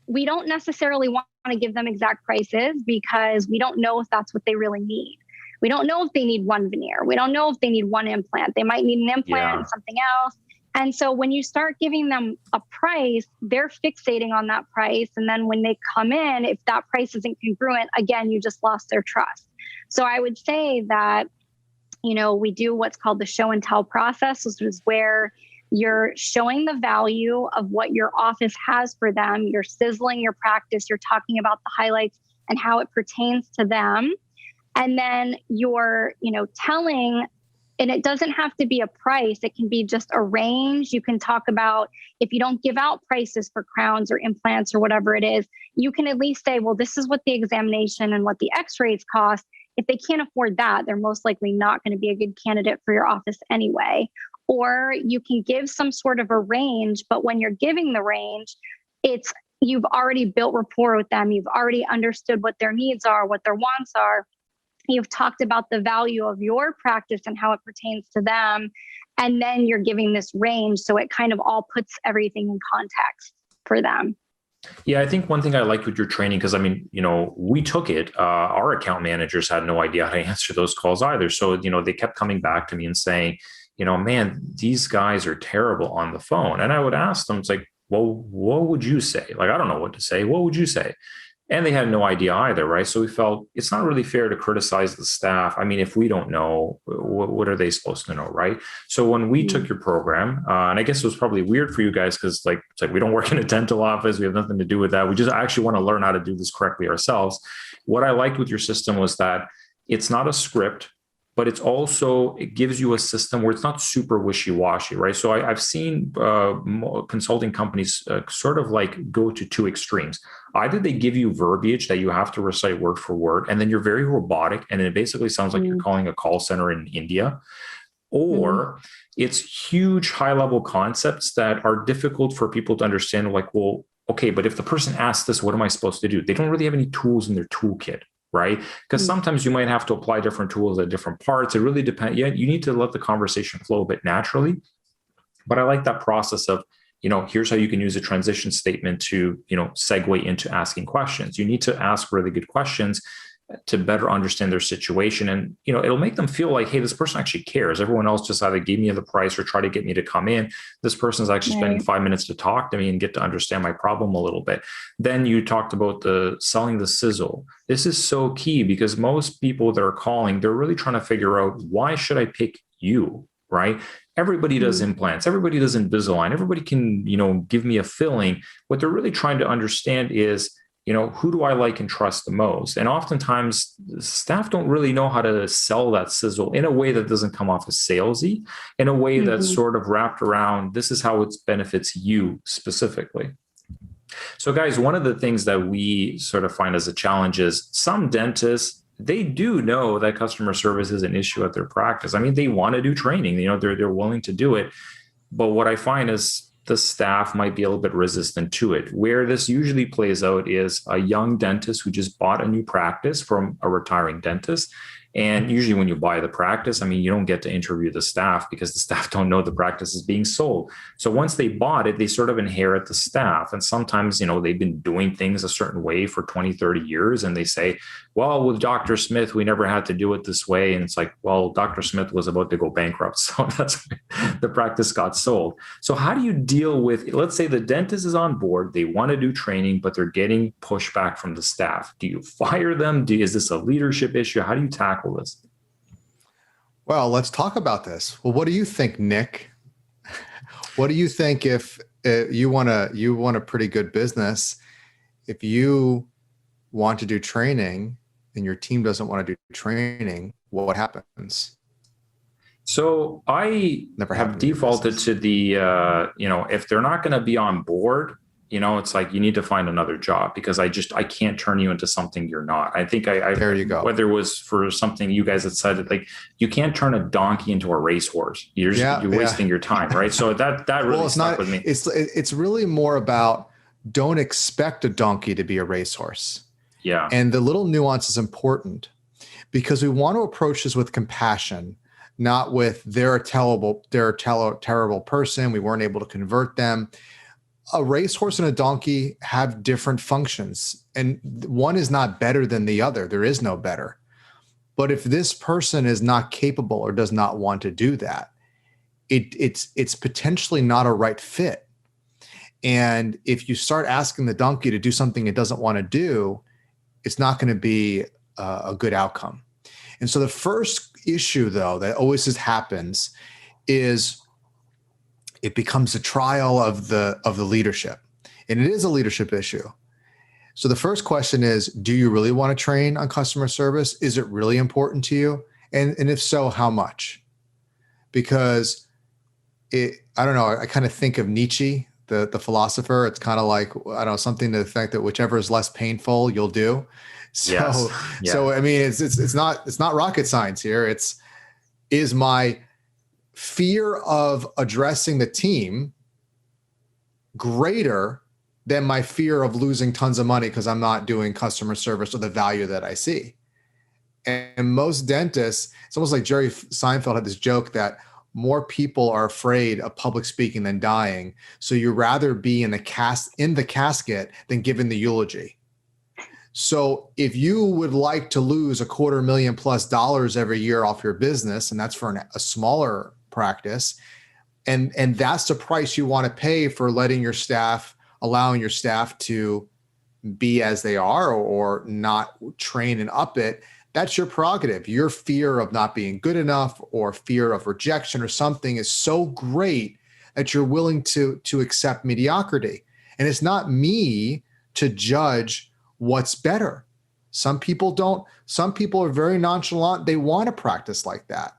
we don't necessarily want to give them exact prices because we don't know if that's what they really need. We don't know if they need one veneer. We don't know if they need one implant. They might need an implant and something else. And so when you start giving them a price, they're fixating on that price. And then when they come in, if that price isn't congruent, again, you just lost their trust. So I would say that, we do what's called the show and tell process, which is where you're showing the value of what your office has for them. You're sizzling your practice. You're talking about the highlights and how it pertains to them. And then you're, telling, and it doesn't have to be a price. It can be just a range. You can talk about, if you don't give out prices for crowns or implants or whatever it is, you can at least say, well, this is what the examination and what the x-rays cost. If they can't afford that, they're most likely not going to be a good candidate for your office anyway. Or you can give some sort of a range, but when you're giving the range, you've already built rapport with them. You've already understood what their needs are, what their wants are. You've talked about the value of your practice and how it pertains to them. And then you're giving this range. So it kind of all puts everything in context for them. Yeah, I think one thing I liked with your training, because we took it, our account managers had no idea how to answer those calls either. So, they kept coming back to me and saying, man, these guys are terrible on the phone. And I would ask them, it's like, well, what would you say? Like, I don't know what to say. What would you say? And they had no idea either, right? So we felt it's not really fair to criticize the staff. I mean, if we don't know, what are they supposed to know, right? So when we took your program, and I guess it was probably weird for you guys because it's like we don't work in a dental office. We have nothing to do with that. We just actually want to learn how to do this correctly ourselves. What I liked with your system was that it's not a script, but it's also, it gives you a system where it's not super wishy-washy, right? So I've seen consulting companies sort of like go to two extremes. Either they give you verbiage that you have to recite word for word, and then you're very robotic, and it basically sounds like you're calling a call center in India, or it's huge high-level concepts that are difficult for people to understand, like, well, okay, but if the person asks this, what am I supposed to do? They don't really have any tools in their toolkit, right? Because sometimes you might have to apply different tools at different parts. It really depends. Yeah, you need to let the conversation flow a bit naturally. But I like that process of, here's how you can use a transition statement to, segue into asking questions. You need to ask really good questions to better understand their situation. And, it'll make them feel like, hey, this person actually cares. Everyone else just either gave me the price or try to get me to come in. This person's actually spending 5 minutes to talk to me and get to understand my problem a little bit. Then you talked about the selling the sizzle. This is so key because most people that are calling, they're really trying to figure out, why should I pick you, right? Everybody does implants. Everybody does Invisalign. Everybody can, give me a filling. What they're really trying to understand is, who do I like and trust the most? And oftentimes staff don't really know how to sell that sizzle in a way that doesn't come off as salesy, in a way that's sort of wrapped around, this is how it benefits you specifically. So guys, one of the things that we sort of find as a challenge is some dentists, they do know that customer service is an issue at their practice. I mean, they want to do training, they're willing to do it. But what I find is the staff might be a little bit resistant to it. Where this usually plays out is a young dentist who just bought a new practice from a retiring dentist. And usually when you buy the practice, I mean, you don't get to interview the staff because the staff don't know the practice is being sold. So once they bought it, they sort of inherit the staff. And sometimes, they've been doing things a certain way for 20, 30 years. And they say, well, with Dr. Smith, we never had to do it this way. And it's like, well, Dr. Smith was about to go bankrupt. So that's why the practice got sold. So how do you deal with, let's say the dentist is on board, they want to do training, but they're getting pushback from the staff. Do you fire them? Is this a leadership issue? How do you tackle this? Well, let's talk about this. Well, what do you think, Nick? What do you think if you want a pretty good business? If you want to do training and your team doesn't want to do training, what happens? So I have defaulted to the, if they're not going to be on board, it's like you need to find another job because I can't turn you into something you're not. I think there you go. Whether it was for something you guys had said, like you can't turn a donkey into a racehorse. You're wasting your time, right? So that really stuck with me. It's really more about don't expect a donkey to be a racehorse. Yeah. And the little nuance is important because we want to approach this with compassion, not with they're a terrible person. We weren't able to convert them. A racehorse and a donkey have different functions, and one is not better than the other. There is no better. But if this person is not capable or does not want to do that, it's potentially not a right fit. And if you start asking the donkey to do something it doesn't want to do, it's not going to be a good outcome. And so the first issue, though, that always happens is it becomes a trial of the leadership. And it is a leadership issue. So the first question is, do you really want to train on customer service? Is it really important to you? And if so, how much? Because I don't know, I kind of think of Nietzsche, the philosopher. It's kind of like, I don't know, something to the effect that whichever is less painful, you'll do. So, yes. Yeah. So I mean, it's not rocket science here. Is my fear of addressing the team greater than my fear of losing tons of money because I'm not doing customer service or the value that I see? And most dentists, it's almost like Jerry Seinfeld had this joke that more people are afraid of public speaking than dying. So you'd rather be in the casket than giving the eulogy. So if you would like to lose $250,000+ every year off your business, and that's for a smaller practice, and that's the price you want to pay for allowing your staff to be as they are or not train and up it, that's your prerogative. Your fear of not being good enough or fear of rejection or something is so great that you're willing to accept mediocrity. And it's not me to judge what's better. Some people don't. Some people are very nonchalant. They want to practice like that.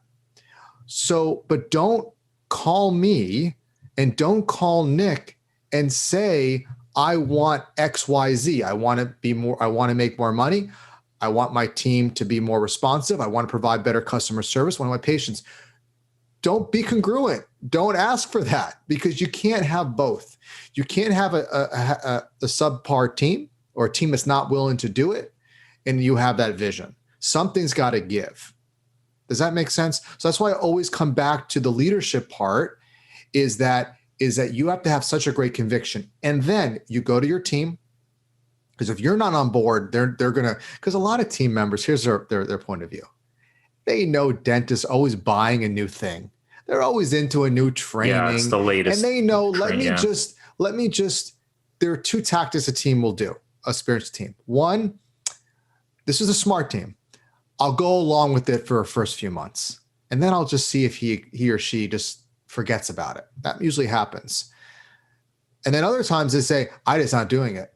So, but don't call me and don't call Nick and say, I want X, Y, Z. I want to make more money. I want my team to be more responsive. I want to provide better customer service. I want my patients. Don't be congruent. Don't ask for that, because you can't have both. You can't have a subpar team or a team that's not willing to do it, and you have that vision. Something's got to give. Does that make sense? So that's why I always come back to the leadership part, is that you have to have such a great conviction. And then you go to your team, because if you're not on board, they're going to, because a lot of team members, here's their point of view. They know dentists always buying a new thing. They're always into a new training. Yeah, it's the latest. And they know, let me just, there are two tactics a team will do, a experienced team. One, this is a smart team. I'll go along with it for the first few months, and then I'll just see if he or she just forgets about it. That usually happens. And then other times they say, I'm just not doing it.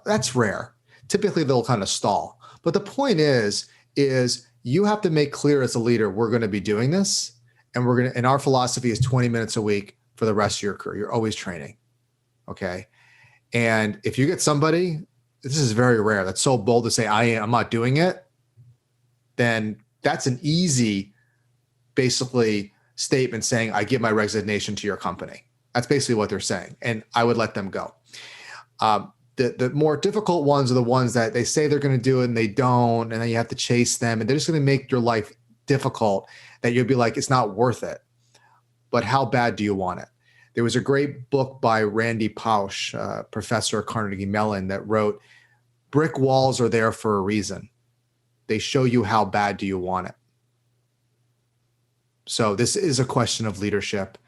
That's rare. Typically they'll kind of stall. But the point is you have to make clear as a leader, we're going to be doing this, and our philosophy is 20 minutes a week for the rest of your career. You're always training. Okay. And if you get somebody, this is very rare, that's so bold to say, I'm not doing it, then that's an easy, basically, statement saying, I give my resignation to your company. That's basically what they're saying. And I would let them go. The more difficult ones are the ones that they say they're going to do it and they don't, and then you have to chase them, and they're just going to make your life difficult, that you'll be like, it's not worth it. But how bad do you want it? There was a great book by Randy Pausch, professor at Carnegie Mellon, that wrote, brick walls are there for a reason. They show you how bad do you want it. So this is a question of leadership.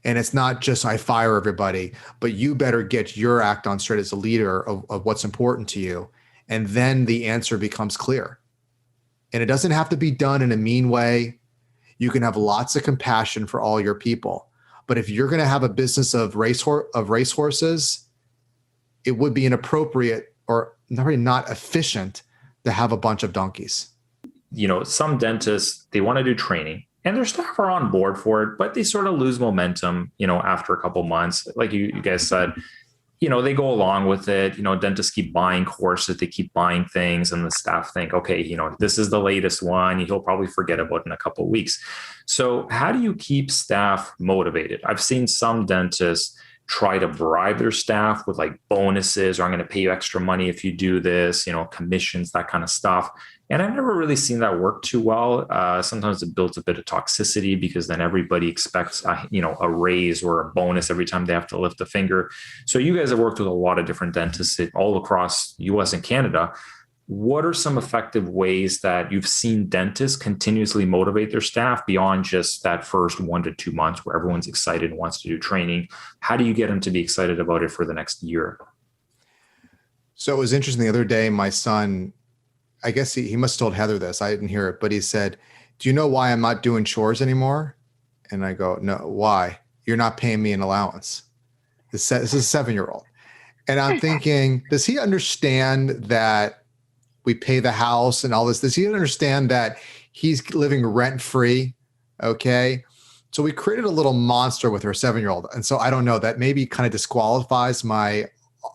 And it's not just I fire everybody, but you better get your act on straight as a leader of what's important to you. And then the answer becomes clear. And it doesn't have to be done in a mean way. You can have lots of compassion for all your people. But if you're going to have a business of racehorses, it would be inappropriate or not efficient to have a bunch of donkeys. Some dentists, they want to do training, and their staff are on board for it, but they sort of lose momentum, after a couple months. Like you guys said, they go along with it. Dentists keep buying courses, they keep buying things, and the staff think, okay, this is the latest one. He'll probably forget about it in a couple of weeks. So how do you keep staff motivated? I've seen some dentists try to bribe their staff with like bonuses, or I'm going to pay you extra money if you do this, commissions, that kind of stuff. And I've never really seen that work too well. Sometimes it builds a bit of toxicity, because then everybody expects, a raise or a bonus every time they have to lift a finger. So you guys have worked with a lot of different dentists all across U.S. and Canada. What are some effective ways that you've seen dentists continuously motivate their staff beyond just that first 1 to 2 months where everyone's excited and wants to do training? How do you get them to be excited about it for the next year? So it was interesting the other day, my son, I guess he must have told Heather this. I didn't hear it, but he said, do you know why I'm not doing chores anymore? And I go, no, why? You're not paying me an allowance. This is a 7-year-old. And I'm thinking, does he understand that we pay the house and all this? Does he understand that he's living rent free? Okay. So we created a little monster with her 7-year-old. And so I don't know, that maybe kind of disqualifies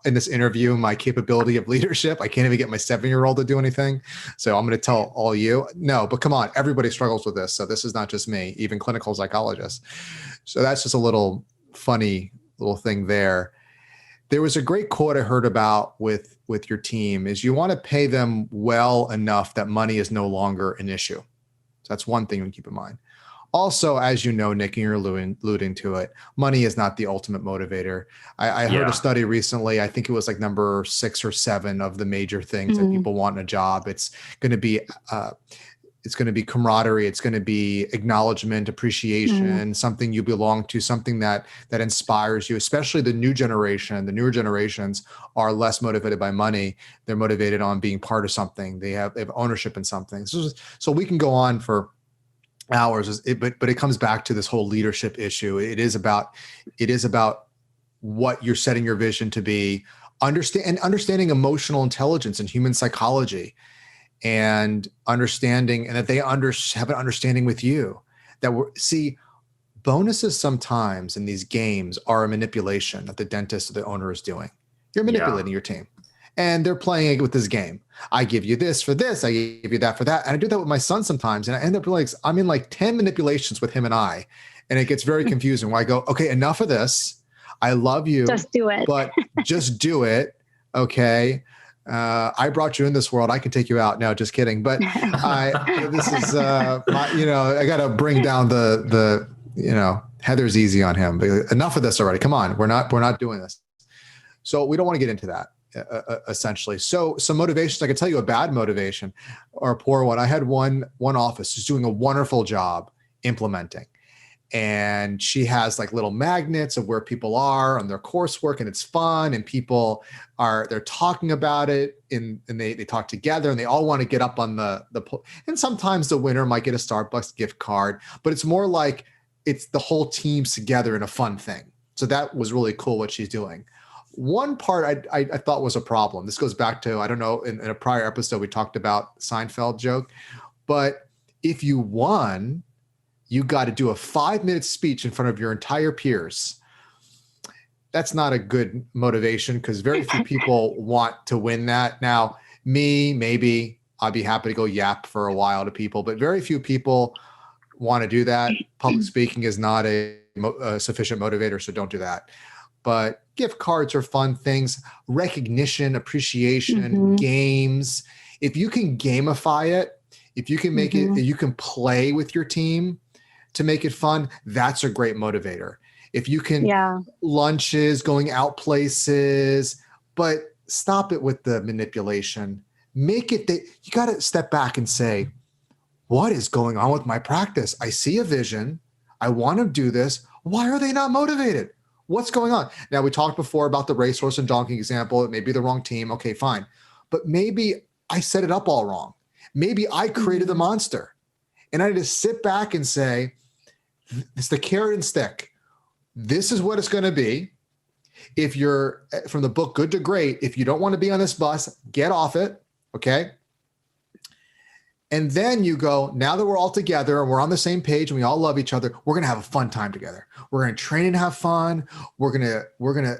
in this interview, my capability of leadership. I can't even get my 7-year-old to do anything. So I'm going to tell all you, no, but come on, everybody struggles with this. So this is not just me, even clinical psychologists. So that's just a little funny little thing there. There was a great quote I heard about with your team is you want to pay them well enough that money is no longer an issue. So that's one thing to keep in mind. Also, as you know, Nick, and you're alluding to it, money is not the ultimate motivator. I heard a study recently, I think it was like number 6 or 7 of the major things that people want in a job. It's going to be it's going to be camaraderie. It's going to be acknowledgement, appreciation, something you belong to, something that inspires you, especially the new generation. The newer generations are less motivated by money. They're motivated on being part of something. They have ownership in something. So we can go on for hours, but it comes back to this whole leadership issue. It is about what you're setting your vision to be, understanding emotional intelligence and human psychology, and understanding, and that they have an understanding with you that bonuses sometimes in these games are a manipulation that the dentist or the owner is doing. You're manipulating your team, and they're playing it with this game. I give you this for this. I give you that for that. And I do that with my son sometimes. And I end up I'm in like 10 manipulations with him and I, and it gets very confusing where I go, okay, enough of this. I love you. Just do it. But just do it. Okay. I brought you in this world. I can take you out. No, just kidding. But I got to bring down Heather's easy on him, but enough of this already. Come on. We're not doing this. So we don't want to get into that essentially. So some motivations, I can tell you a bad motivation or a poor one. I had one office who's doing a wonderful job implementing. And she has like little magnets of where people are on their coursework, and it's fun, and they're talking about it, and they talk together, and they all want to get up on and sometimes the winner might get a Starbucks gift card, but it's more like it's the whole team's together in a fun thing. So that was really cool what she's doing. One part I thought was a problem. This goes back to, I don't know, in a prior episode, we talked about Seinfeld joke, but if you won, you got to do a 5-minute speech in front of your entire peers. That's not a good motivation because very few people want to win that. Now, maybe I'd be happy to go yap for a while to people, but very few people want to do that. Public speaking is not a sufficient motivator, so don't do that. But gift cards are fun things, recognition, appreciation, games. If you can gamify it, if you can make it, you can play with your team to make it fun, that's a great motivator. If you can, lunches, going out places, but stop it with the manipulation. Make it that you got to step back and say, what is going on with my practice? I see a vision. I want to do this. Why are they not motivated? What's going on? Now, we talked before about the racehorse and donkey example. It may be the wrong team. Okay, fine. But maybe I set it up all wrong. Maybe I created the monster. And I need to sit back and say, it's the carrot and stick. This is what it's going to be. If you're from the book, Good to Great, if you don't want to be on this bus, get off it. Okay. And then you go, now that we're all together and we're on the same page and we all love each other, we're going to have a fun time together. We're going to train and have fun. We're going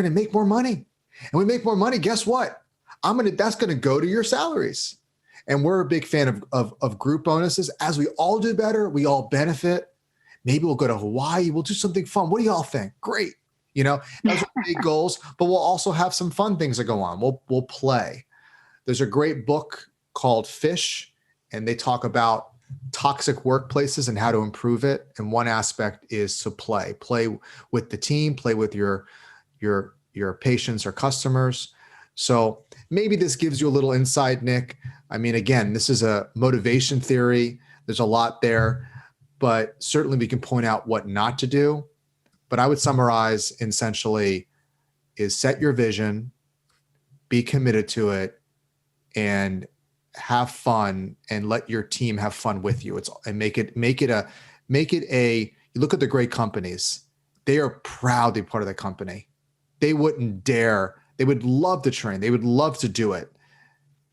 to make more money. And we make more money. Guess what? That's going to go to your salaries. And we're a big fan of group bonuses. As we all do better, we all benefit. Maybe we'll go to Hawaii. We'll do something fun. What do y'all think? Great. Those are big goals, but we'll also have some fun things that go on. We'll play. There's a great book called Fish, and they talk about toxic workplaces and how to improve it. And one aspect is to play with the team, play with your patients or customers. So maybe this gives you a little insight, Nick. I mean, again, this is a motivation theory. There's a lot there, but certainly we can point out what not to do. But I would summarize essentially is set your vision, be committed to it, and have fun, and let your team have fun with you. And make it a, you look at the great companies, they are proud to be part of the company. They wouldn't dare, they would love to train. They would love to do it.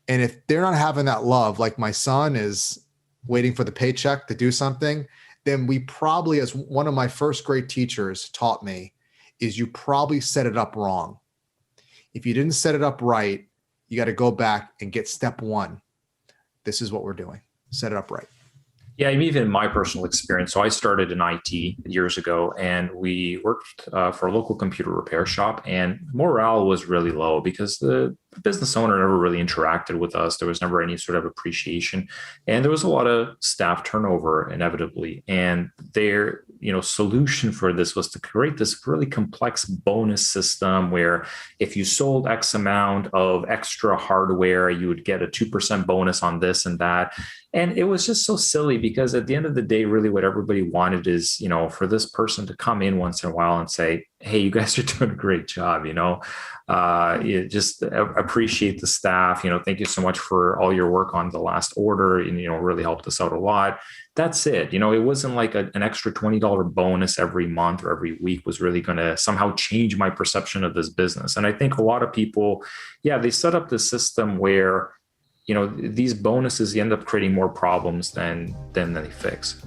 And if they're not having that love, like my son is waiting for the paycheck to do something, then we probably, as one of my first great teachers taught me, is you probably set it up wrong. If you didn't set it up right, you got to go back and get step one. This is what we're doing. Set it up right. Yeah, even in my personal experience. So I started in IT years ago, and we worked for a local computer repair shop, and morale was really low because the the business owner never really interacted with us. There was never any sort of appreciation, and there was a lot of staff turnover inevitably. And their solution for this was to create this really complex bonus system where if you sold X amount of extra hardware, you would get a 2% bonus on this and that. And it was just so silly because at the end of the day, really what everybody wanted is, for this person to come in once in a while and say, hey, you guys are doing a great job, you just appreciate the staff, thank you so much for all your work on the last order and, really helped us out a lot. That's it. It wasn't like an extra $20 bonus every month or every week was really going to somehow change my perception of this business. And I think a lot of people, they set up the system where, these bonuses end up creating more problems than they fix.